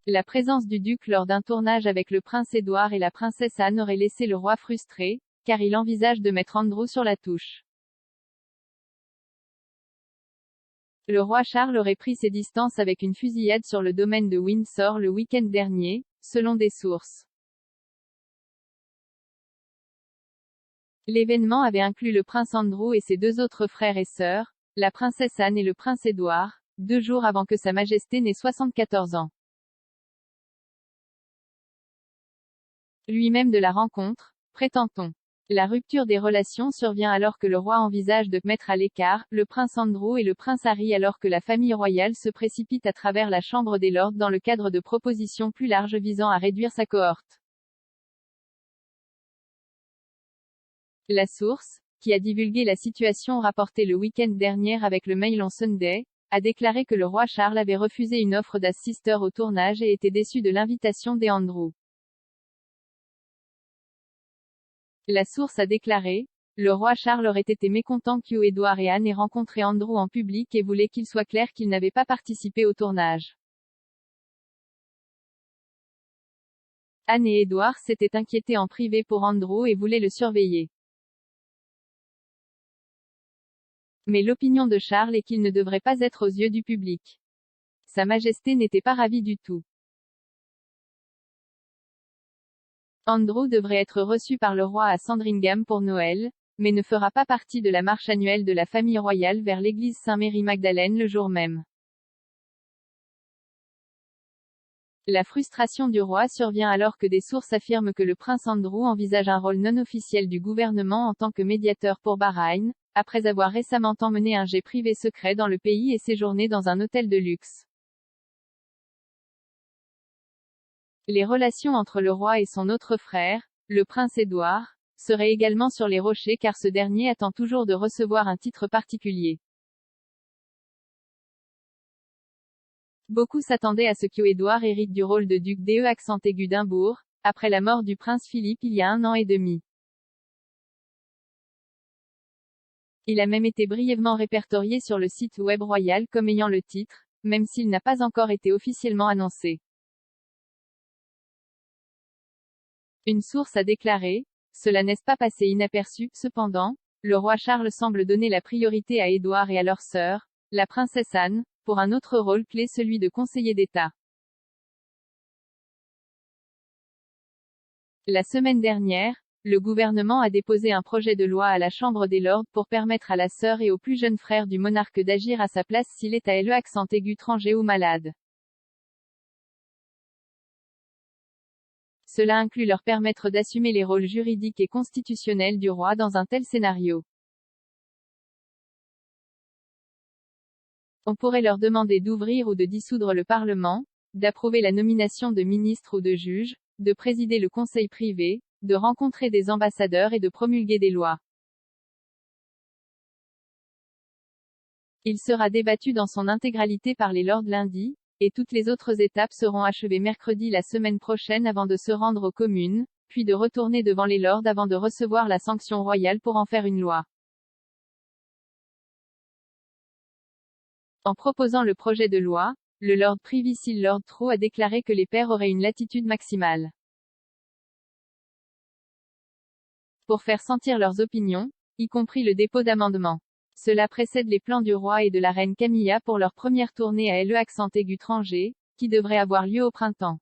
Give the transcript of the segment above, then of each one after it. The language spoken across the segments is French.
La présence du duc lors d'un tournage avec le prince Édouard et la princesse Anne aurait laissé le roi frustré, car il envisage de mettre Andrew sur la touche. Le roi Charles aurait pris ses distances avec une fusillade sur le domaine de Windsor le week-end dernier, selon des sources. L'événement avait inclus le prince Andrew et ses deux autres frères et sœurs, la princesse Anne et le prince Édouard, 2 jours avant que Sa Majesté n'ait 74 ans. Lui-même de la rencontre, prétend-on. La rupture des relations survient alors que le roi envisage de mettre à l'écart le prince Andrew et le prince Harry alors que la famille royale se précipite à travers la Chambre des Lords dans le cadre de propositions plus larges visant à réduire sa cohorte. La source, qui a divulgué la situation rapportée le week-end dernier avec le Mail on Sunday, a déclaré que le roi Charles avait refusé une offre d'assister au tournage et était déçu de l'invitation d'Andrew. La source a déclaré, le roi Charles aurait été mécontent qu'Édouard et Anne aient rencontré Andrew en public et voulait qu'il soit clair qu'ils n'avaient pas participé au tournage. Anne et Édouard s'étaient inquiétés en privé pour Andrew et voulaient le surveiller. Mais l'opinion de Charles est qu'il ne devrait pas être aux yeux du public. Sa Majesté n'était pas ravie du tout. Andrew devrait être reçu par le roi à Sandringham pour Noël, mais ne fera pas partie de la marche annuelle de la famille royale vers l'église Saint-Mary-Magdalène le jour même. La frustration du roi survient alors que des sources affirment que le prince Andrew envisage un rôle non officiel du gouvernement en tant que médiateur pour Bahreïn, après avoir récemment emmené un jet privé secret dans le pays et séjourné dans un hôtel de luxe. Les relations entre le roi et son autre frère, le prince Édouard, seraient également sur les rochers car ce dernier attend toujours de recevoir un titre particulier. Beaucoup s'attendaient à ce qu'Édouard hérite du rôle de duc d'Édimbourg, après la mort du prince Philippe il y a 1 an et demi. Il a même été brièvement répertorié sur le site web royal comme ayant le titre, même s'il n'a pas encore été officiellement annoncé. Une source a déclaré, cela n'est pas passé inaperçu, cependant, le roi Charles semble donner la priorité à Édouard et à leur sœur, la princesse Anne, pour un autre rôle clé, celui de conseiller d'État. La semaine dernière, le gouvernement a déposé un projet de loi à la Chambre des Lords pour permettre à la sœur et au plus jeune frère du monarque d'agir à sa place s'il est à l'accent aigu étranger ou malade. Cela inclut leur permettre d'assumer les rôles juridiques et constitutionnels du roi dans un tel scénario. On pourrait leur demander d'ouvrir ou de dissoudre le Parlement, d'approuver la nomination de ministres ou de juges, de présider le conseil privé, de rencontrer des ambassadeurs et de promulguer des lois. Il sera débattu dans son intégralité par les Lords lundi, et toutes les autres étapes seront achevées mercredi la semaine prochaine avant de se rendre aux communes, puis de retourner devant les Lords avant de recevoir la sanction royale pour en faire une loi. En proposant le projet de loi, le Lord Privy Seal Lord Trow a déclaré que les pairs auraient une latitude maximale pour faire sentir leurs opinions, y compris le dépôt d'amendements. Cela précède les plans du roi et de la reine Camilla pour leur première tournée à l'accent aigu étranger, qui devrait avoir lieu au printemps.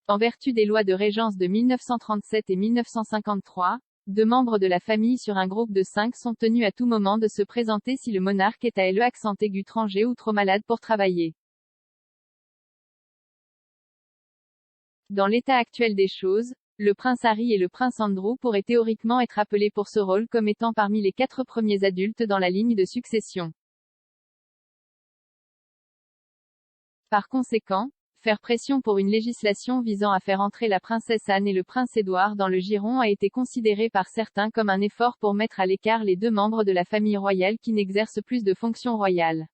En vertu des lois de régence de 1937 et 1953, 2 membres de la famille sur un groupe de 5 sont tenus à tout moment de se présenter si le monarque est à l'accent aigu étranger ou trop malade pour travailler. Dans l'état actuel des choses, le prince Harry et le prince Andrew pourraient théoriquement être appelés pour ce rôle comme étant parmi les 4 premiers adultes dans la ligne de succession. Par conséquent, faire pression pour une législation visant à faire entrer la princesse Anne et le prince Édouard dans le giron a été considéré par certains comme un effort pour mettre à l'écart les 2 membres de la famille royale qui n'exercent plus de fonctions royales.